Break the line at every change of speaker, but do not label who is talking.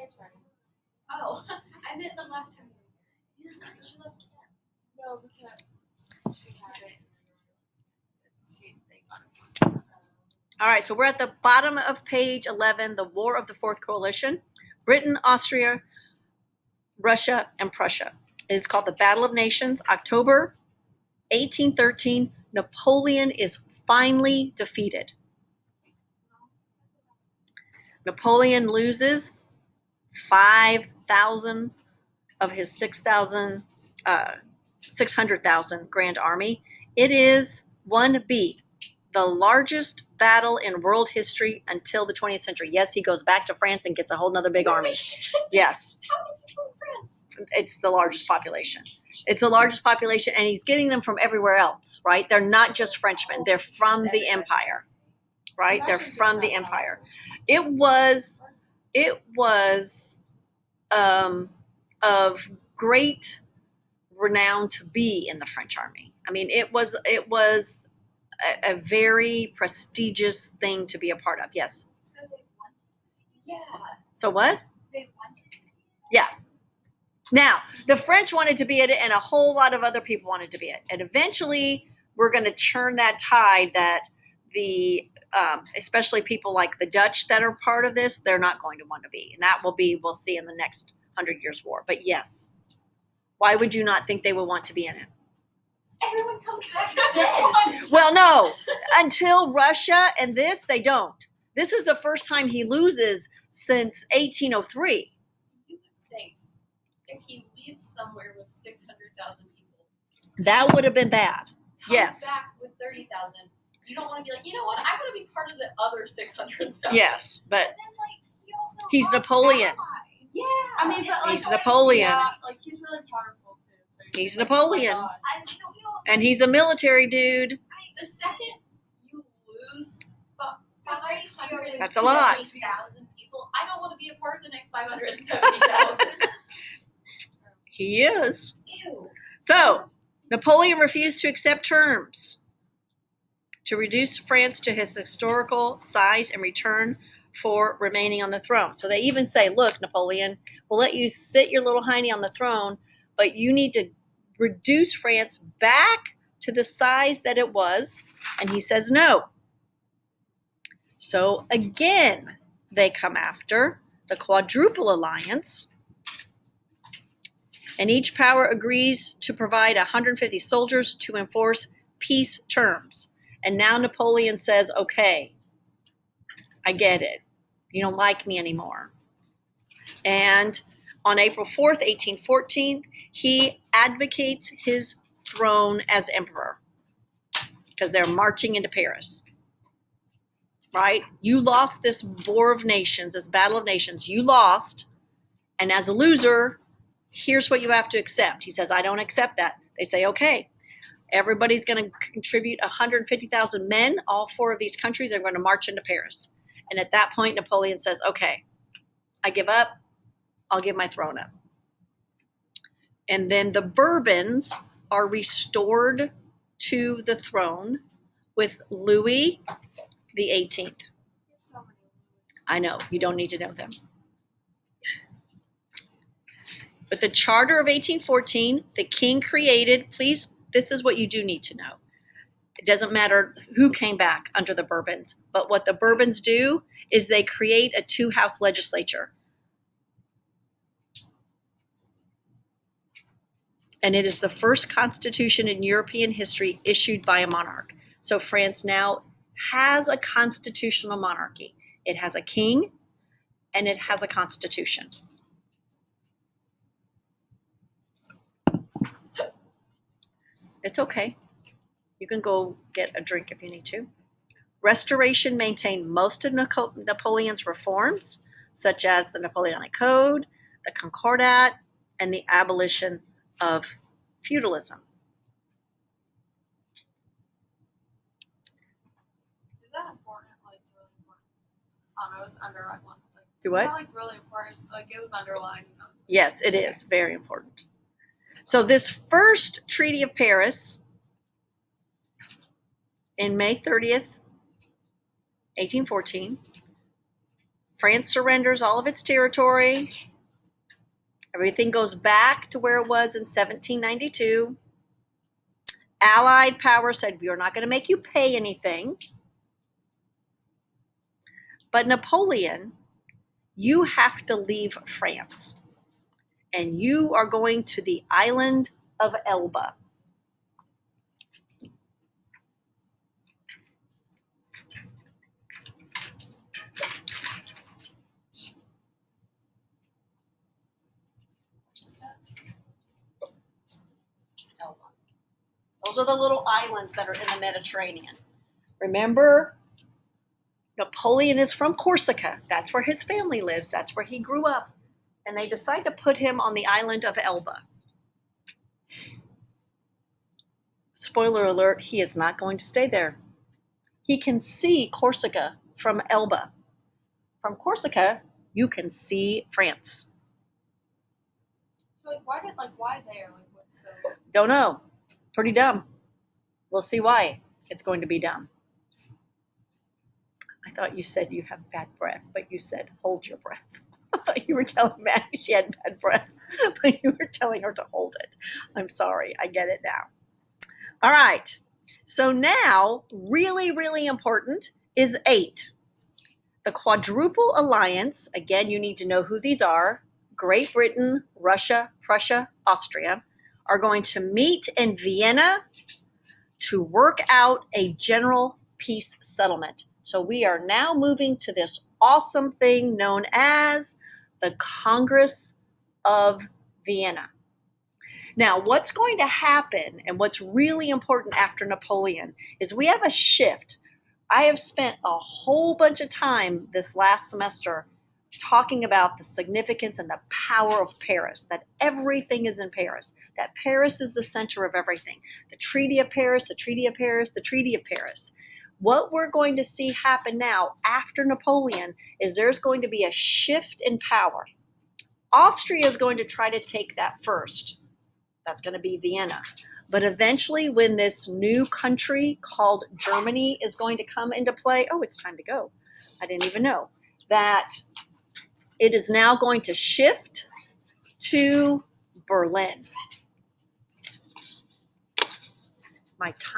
is running.
Oh, I meant the last time. She left camp.
No, because she had it.
All right, so we're at the bottom of page 11, the War of the Fourth Coalition. Britain, Austria, Russia, and Prussia. It's called the Battle of Nations. October 1813, Napoleon is finally defeated. Napoleon loses 5,000 of his 600,000 Grand Army. It is 1B, the largest battle in world history until the 20th century. Yes, he goes back to France and gets a whole nother big army. Yes.
How many people in France?
It's the largest population. It's the largest population, and he's getting them from everywhere else, right? They're not just Frenchmen. They're from the empire, right? They're from the empire. It was of great renown to be in the French army. I mean, it was a very prestigious thing to be a part of. Yes.
So they wanted. Yeah.
So what?
They wanted.
Yeah. Now, the French wanted to be in it, and a whole lot of other people wanted to be in it. And eventually, we're going to turn that tide that the, especially people like the Dutch that are part of this, they're not going to want to be. And that will be, we'll see in the next 100 Years' War. But yes, why would you not think they would want to be in it?
Everyone comes back dead.
Well, no, until Russia and this, they don't. This is the first time he loses since 1803.
You would think if he leaves somewhere with 600,000 people,
That would have been bad.
comes
Yes.
back with 30,000, you don't want to be like, you know what? I want to be part of the other 600,000.
Yes, but
But then, like, he also
He's
lost
Napoleon.
allies.
Yeah.
I mean, but like,
He's Napoleon.
Yeah, like he's really powerful too. So
He's
like,
Napoleon.
Oh my God.
I don't know.
and he's a military dude.
The second you lose 570,000
That's a lot.
people, I don't want to be a part of the next 570,000.
He is.
Ew.
So, Napoleon refused to accept terms to reduce France to his historical size in return for remaining on the throne. So they even say, look, Napoleon, we'll let you sit your little hiney on the throne, but you need to reduce France back to the size that it was. And he says no. So again, they come after the Quadruple Alliance. And each power agrees to provide 150 soldiers to enforce peace terms. And now Napoleon says, okay, I get it. You don't like me anymore. And on April 4th, 1814, he advocates his throne as emperor because they're marching into Paris. Right? You lost this War of Nations, this Battle of Nations. You lost. And as a loser, here's what you have to accept. He says, I don't accept that. They say, okay, everybody's going to contribute 150,000 men. All four of these countries are going to march into Paris. And at that point, Napoleon says, okay, I give up. I'll give my throne up. And then the Bourbons are restored to the throne with Louis the 18th.
There's so many.
I know, you don't need to know them. But the Charter of 1814, the king created, please, this is what you do need to know. It doesn't matter who came back under the Bourbons, but what the Bourbons do is they create a two-house legislature. And it is the first constitution in European history issued by a monarch. So France now has a constitutional monarchy. It has a king and it has a constitution. It's okay. You can go get a drink if you need to. Restoration maintained most of Napoleon's reforms, such as the Napoleonic Code, the Concordat, and the abolition of feudalism.
Is that important? Like really important? I don't know. It's underlined. Like,
Do what?
Is that, like really important? Like it was underlined.
Yes, it is very important. So this first Treaty of Paris in May 30th, 1814, France surrenders all of its territory. Everything goes back to where it was in 1792. Allied power said, we are not going to make you pay anything. But Napoleon, you have to leave France. And you are going to the island of Elba. Elba. Those are the little islands that are in the Mediterranean. Remember, Napoleon is from Corsica. That's where his family lives. That's where he grew up. And they decide to put him on the island of Elba. Spoiler alert, he is not going to stay there. He can see Corsica from Elba. From Corsica, you can see France.
So why there? What's so?
Don't know. Pretty dumb. We'll see why it's going to be dumb. I thought you said you have bad breath, but you said hold your breath. I thought you were telling Maddie she had bad breath, but you were telling her to hold it. I'm sorry. I get it now. All right. So now, really, really important is 8. The Quadruple Alliance, again, you need to know who these are. Great Britain, Russia, Prussia, Austria, are going to meet in Vienna to work out a general peace settlement. So we are now moving to this awesome thing known as the Congress of Vienna. Now, what's going to happen and what's really important after Napoleon is we have a shift. I have spent a whole bunch of time this last semester talking about the significance and the power of Paris, that everything is in Paris, that Paris is the center of everything. The Treaty of Paris, the Treaty of Paris, the Treaty of Paris. What we're going to see happen now after Napoleon is there's going to be a shift in power. Austria is going to try to take that first. That's going to be Vienna. But eventually, when this new country called Germany is going to come into play, oh, it's time to go. I didn't even know that it is now going to shift to Berlin. My time.